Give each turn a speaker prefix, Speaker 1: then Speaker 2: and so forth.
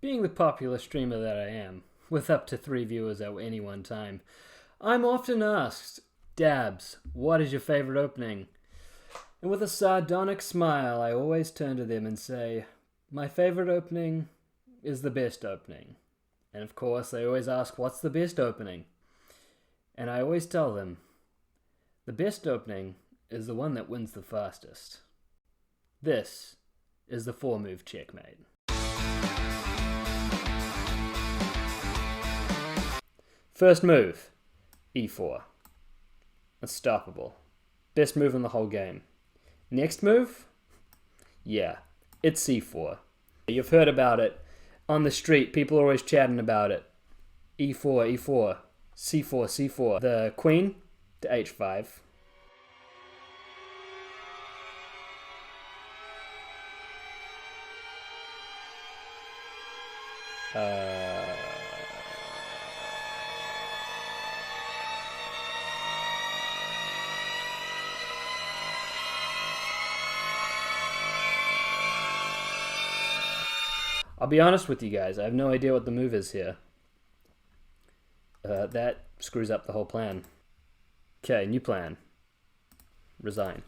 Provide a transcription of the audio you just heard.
Speaker 1: Being the popular streamer that I am, with up to 3 viewers at any one time, I'm often asked, Dabs, what is your favorite opening? And with a sardonic smile, I always turn to them and say, my favorite opening is the best opening. And of course, they always ask, what's the best opening? And I always tell them, the best opening is the one that wins the fastest. This is the 4-move checkmate. First move, e4. Unstoppable. Best move in the whole game. Next move? Yeah, it's c4. You've heard about it. On the street, people are always chatting about it. e4, e4, c4, c4. The queen to h5. I'll be honest with you guys, I have no idea what the move is here. That screws up the whole plan. Okay, new plan. Resign.